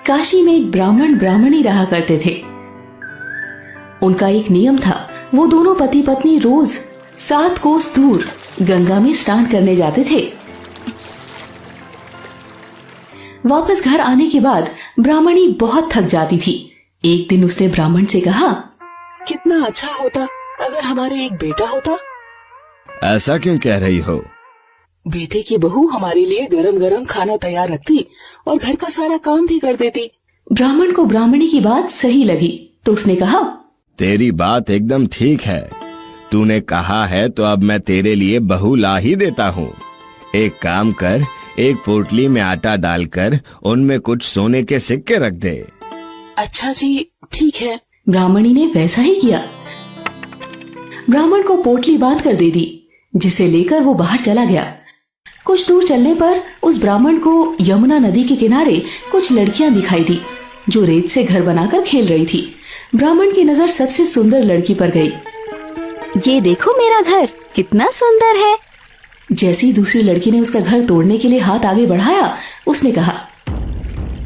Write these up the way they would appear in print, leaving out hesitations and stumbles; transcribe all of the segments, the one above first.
काशी में एक ब्राह्मण ब्राह्मणी रहा करते थे। उनका एक नियम था, वो दोनों पति पत्नी रोज 7 कोस दूर गंगा में स्नान करने जाते थे। वापस घर आने के बाद ब्राह्मणी बहुत थक जाती थी। एक दिन उसने ब्राह्मण से कहा, कितना अच्छा होता अगर हमारे एक बेटा होता। ऐसा क्यों कह रही हो? बेटे की बहू हमारे लिए गरम गरम खाना तैयार रखती और घर का सारा काम भी कर देती। ब्राह्मण को ब्राह्मणी की बात सही लगी तो उसने कहा, तेरी बात एकदम ठीक है। तूने कहा है तो अब मैं तेरे लिए बहू ला ही देता हूँ। एक काम कर, एक पोटली में आटा डालकर उनमें कुछ सोने के सिक्के रख दे। अच्छा जी, ठीक है। ब्राह्मणी ने वैसा ही किया। ब्राह्मण को पोटली बांध कर दे दी, जिसे लेकर वो बाहर चला गया। कुछ दूर चलने पर उस ब्राह्मण को यमुना नदी के किनारे कुछ लड़कियां दिखाई दी जो रेत से घर बनाकर खेल रही थी। ब्राह्मण की नजर सबसे सुंदर लड़की पर गई। ये देखो मेरा घर कितना सुंदर है। जैसी दूसरी लड़की ने उसका घर तोड़ने के लिए हाथ आगे बढ़ाया, उसने कहा,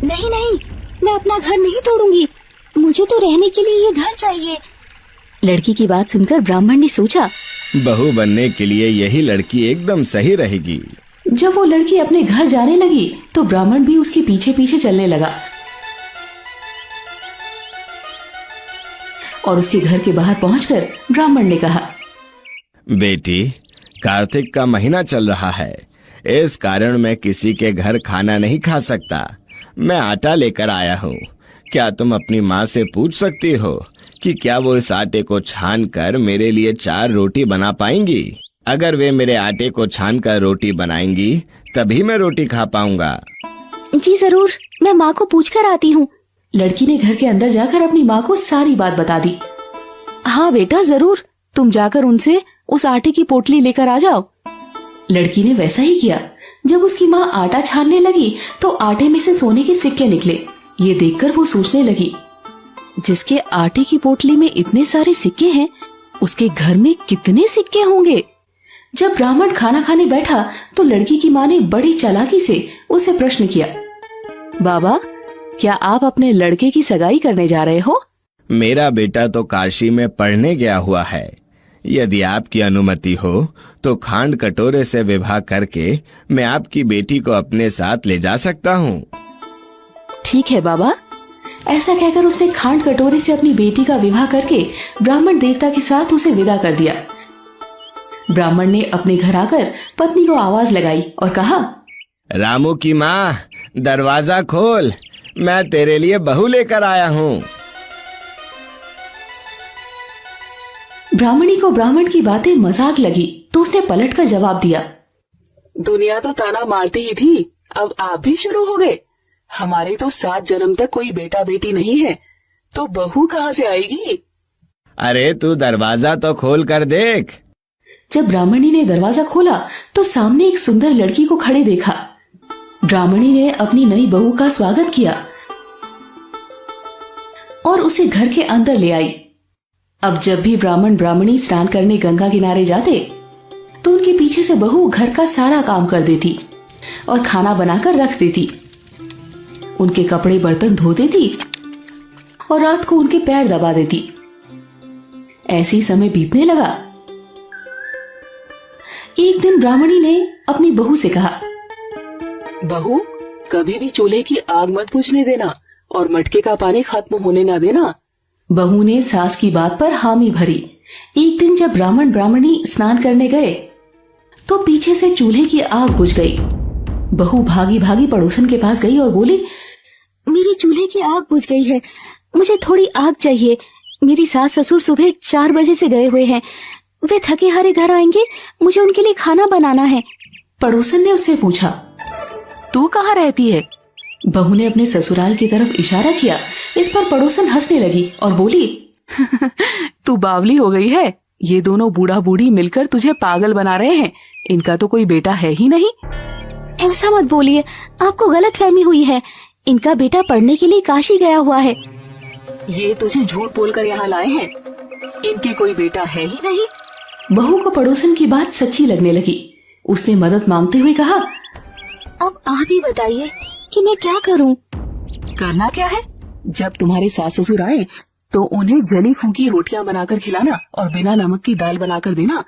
नहीं नहीं, मैं अपना घर नहीं तोड़ूंगी, मुझे तो रहने के लिए ये घर चाहिए। लड़की की बात सुनकर ब्राह्मण ने सोचा, बहू बनने के लिए यही लड़की एकदम सही रहेगी। जब वो लड़की अपने घर जाने लगी तो ब्राह्मण भी उसके पीछे पीछे चलने लगा और उसके घर के बाहर पहुंचकर ब्राह्मण ने कहा, बेटी, कार्तिक का महीना चल रहा है, इस कारण मैं किसी के घर खाना नहीं खा सकता। मैं आटा लेकर आया हूँ। क्या तुम अपनी माँ से पूछ सकती हो कि क्या वो इस आटे को छान कर मेरे लिए 4 रोटी बना पाएंगी? अगर वे मेरे आटे को छान कर रोटी बनाएंगी तभी मैं रोटी खा पाऊंगा। जी जरूर, मैं माँ को पूछ कर आती हूँ। लड़की ने घर के अंदर जाकर अपनी माँ को सारी बात बता दी। हाँ बेटा, जरूर, तुम जाकर उनसे उस आटे की पोटली लेकर आ जाओ। लड़की ने वैसा ही किया। जब उसकी माँ आटा छानने लगी तो आटे में से सोने के सिक्के निकले। ये देखकर वो सोचने लगी, जिसके आटे की पोटली में इतने सारे सिक्के हैं, उसके घर में कितने सिक्के होंगे। जब ब्राह्मण खाना खाने बैठा तो लड़की की माँ ने बड़ी चालाकी से उससे प्रश्न किया, बाबा, क्या आप अपने लड़के की सगाई करने जा रहे हो? मेरा बेटा तो काशी में पढ़ने गया हुआ है। यदि आपकी अनुमति हो तो खांड कटोरे से विवाह करके मैं आपकी बेटी को अपने साथ ले जा सकता हूँ। ठीक है बाबा। ऐसा कहकर उसने खांड कटोरे से अपनी बेटी का विवाह करके ब्राह्मण देवता के साथ उसे विदा कर दिया। ब्राह्मण ने अपने घर आकर पत्नी को आवाज लगाई और कहा, रामू की माँ, दरवाजा खोल, मैं तेरे लिए बहू लेकर आया हूँ। ब्राह्मणी को ब्राह्मण की बातें मजाक लगी तो उसने पलटकर जवाब दिया, दुनिया तो ताना मारती ही थी, अब आप भी शुरू हो गए। हमारे तो 7 जन्म तक कोई बेटा बेटी नहीं है, तो बहू कहाँ से आएगी? अरे तू दरवाजा तो खोल कर देख। जब ब्राह्मणी ने दरवाजा खोला तो सामने एक सुंदर लड़की को खड़े देखा। ब्राह्मणी ने अपनी नई बहू का स्वागत किया और उसे घर के अंदर ले आई। अब जब भी ब्राह्मण ब्राह्मणी स्नान करने गंगा किनारे जाते तो उनके पीछे से बहू घर का सारा काम कर देती और खाना बनाकर रख देती, उनके कपड़े बर्तन धो देती और रात को उनके पैर दबा देती। ऐसे ही समय बीतने लगा। एक दिन ब्राह्मणी ने अपनी बहू से कहा, बहू, कभी भी चूल्हे की आग मत बुझने देना और मटके का पानी खत्म होने ना देना। बहू ने सास की बात पर हामी भरी। एक दिन जब ब्राह्मण ब्राह्मणी स्नान करने गए तो पीछे से चूल्हे की आग बुझ गई। बहू भागी भागी पड़ोसन के पास गई और बोली, मेरी चूल्हे की आग बुझ गई है, मुझे थोड़ी आग चाहिए। मेरी सास ससुर सुबह 4 बजे से गए हुए हैं, वे थके हारे घर आएंगे, मुझे उनके लिए खाना बनाना है। पड़ोसन ने उससे पूछा, तू कहाँ रहती है? बहू ने अपने ससुराल की तरफ इशारा किया। इस पर पड़ोसन हंसने लगी और बोली, तू बावली हो गई है, ये दोनों बूढ़ा बूढ़ी मिलकर तुझे पागल बना रहे हैं, इनका तो कोई बेटा है ही नहीं। ऐसा मत बोलिए, आपको गलतफहमी हुई है, इनका बेटा पढ़ने के लिए काशी गया हुआ है। ये तुझे झूठ बोलकर यहाँ लाए हैं, इनके कोई बेटा है ही नहीं। बहू को पड़ोसन की बात सच्ची लगने लगी। उसने मदद मांगते हुए कहा, अब आप ही बताइए कि मैं क्या करूं? करना क्या है? जब तुम्हारे सास ससुर आए तो उन्हें जली फूकी रोटियां बनाकर खिलाना और बिना नमक की दाल बनाकर देना।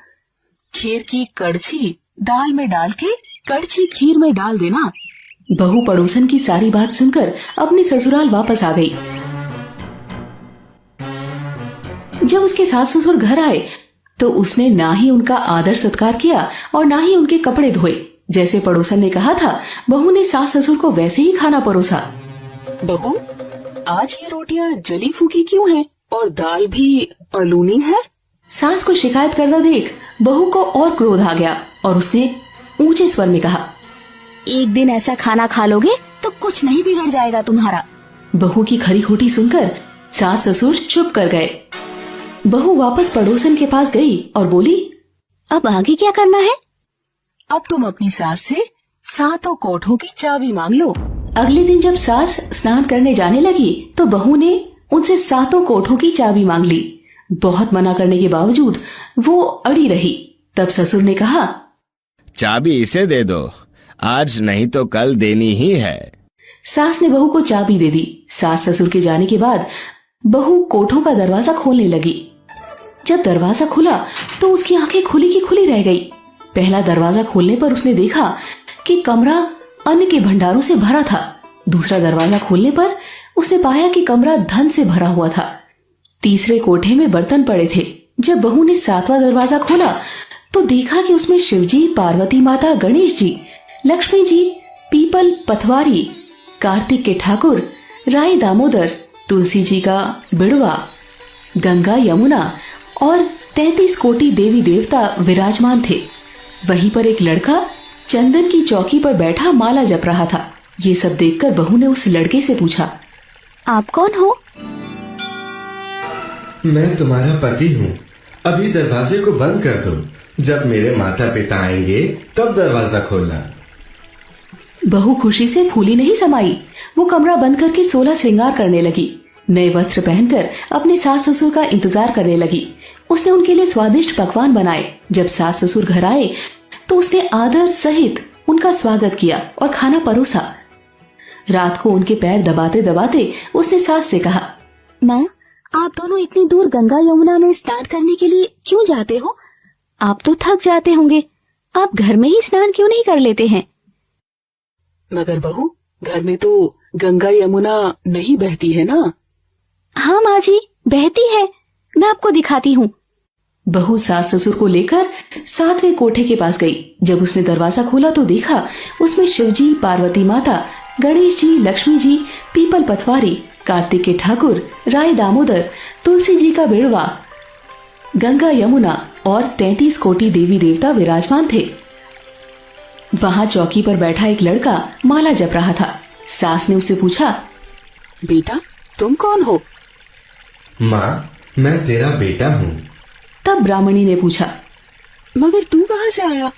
खीर की कड़छी दाल में डाल के कड़छी खीर में डाल देना। बहू पड़ोसन की सारी बात सुनकर अपने ससुराल वापस आ गई। जब उसके सास ससुर घर आए तो उसने ना ही उनका आदर सत्कार किया और ना ही उनके कपड़े धोए। जैसे पड़ोसन ने कहा था, बहू ने सास ससुर को वैसे ही खाना परोसा। बहू, आज ये रोटियां जली फूकी क्यों हैं और दाल भी अलूनी है? सास को शिकायत करता देख बहू को और क्रोध आ गया और उसने ऊंचे स्वर में कहा, एक दिन ऐसा खाना खा लोगे तो कुछ नहीं बिगड़ जाएगा तुम्हारा। बहू की खरी खोटी सुनकर सास ससुर चुप कर गए। बहू वापस पड़ोसन के पास गई और बोली, अब आगे क्या करना है? अब तुम अपनी सास से सातों कोठों की चाबी मांग लो। अगले दिन जब सास स्नान करने जाने लगी तो बहू ने उनसे सातों कोठों की चाबी मांग ली। बहुत मना करने के बावजूद वो अड़ी रही। तब ससुर ने कहा, चाबी इसे दे दो, आज नहीं तो कल देनी ही है। सास ने बहू को चाबी दे दी। सास ससुर के जाने के बाद बहू कोठों का दरवाजा खोलने लगी। जब दरवाजा खुला तो उसकी आंखें खुली की खुली रह गई। पहला दरवाजा खोलने पर उसने देखा कि कमरा अन्न के भंडारों से भरा था। दूसरा दरवाजा खोलने पर उसने पाया कि कमरा धन से भरा हुआ था। तीसरे कोठे में बर्तन पड़े थे। जब बहू ने सातवां दरवाजा खोला तो देखा कि उसमें शिवजी, पार्वती माता, गणेश जी, लक्ष्मी जी, पीपल पथवारी, कार्तिक के ठाकुर, राय दामोदर, तुलसी जी का बिड़वा, गंगा यमुना और 33 कोटि देवी देवता विराजमान थे। वहीं पर एक लड़का चंदन की चौकी पर बैठा माला जप रहा था। ये सब देखकर बहू ने उस लड़के से पूछा, आप कौन हो? मैं तुम्हारा पति हूँ। अभी दरवाजे को बंद कर दो। जब मेरे माता पिता आएंगे तब दरवाजा खोलना। बहू खुशी से फूली नहीं समाई। वो कमरा बंद करके 16 श्रृंगार करने लगी। नए वस्त्र पहनकर अपने सास ससुर का इंतजार करने लगी। उसने उनके लिए स्वादिष्ट पकवान बनाए। जब सास ससुर घर आए तो उसने आदर सहित उनका स्वागत किया और खाना परोसा। रात को उनके पैर दबाते दबाते उसने सास से कहा, माँ, आप दोनों इतनी दूर गंगा यमुना में स्नान करने के लिए क्यों जाते हो? आप तो थक जाते होंगे। आप घर में ही स्नान क्यों नहीं कर लेते हैं? मगर बहू, घर में तो गंगा यमुना नहीं बहती है ना? हाँ माँ जी, बहती है। मैं आपको दिखाती हूँ। बहू सास ससुर को लेकर 7वें कोठे के पास गई। जब उसने दरवाजा खोला तो देखा उसमें शिवजी, पार्वती माता, गणेश जी, लक्ष्मी जी, पीपल पथवारी, कार्तिक के ठाकुर, राय दामोदर, तुलसी जी का बिड़वा, गंगा यमुना और 33 कोटि देवी देवता विराजमान थे। वहां चौकी पर बैठा एक लड़का माला जप रहा था। सास ने उससे पूछा, बेटा, तुम कौन हो? माँ, मैं तेरा बेटा हूँ। तब ब्राह्मणी ने पूछा, मगर तू कहाँ से आया?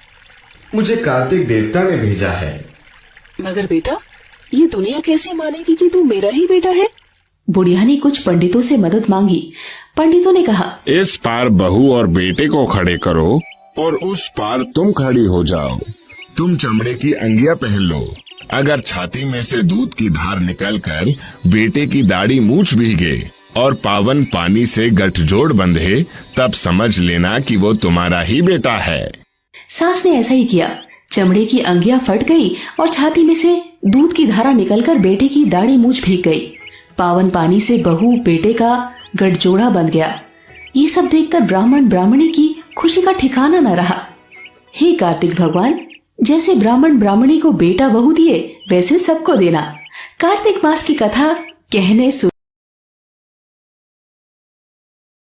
मुझे कार्तिक देवता ने भेजा है। मगर बेटा, ये दुनिया कैसे मानेगी कि तू मेरा ही बेटा है? बुढ़िया ने कुछ पंडितों से मदद मांगी। पंडितों ने कहा, इस पार बहू और बेटे को खड़े करो और उस पार तुम खड़ी हो जाओ। तुम चमड़े की अंगिया पहन लो। अगर छाती में से दूध की धार निकलकर बेटे की दाढ़ी मूछ भीगे और पावन पानी से गठजोड़ बंधे, तब समझ लेना कि वो तुम्हारा ही बेटा है। सास ने ऐसा ही किया। चमड़े की अंगिया फट गई और छाती में से दूध की धारा निकलकर बेटे की दाढ़ी मूछ भीग गई। पावन पानी से बहू बेटे का गठजोड़ा बन गया। ये सब देखकर ब्राह्मण ब्राह्मणी की खुशी का ठिकाना न रहा। हे कार्तिक भगवान, जैसे ब्राह्मण ब्राह्मणी को बेटा बहू दिए वैसे सबको देना। कार्तिक मास की कथा कहने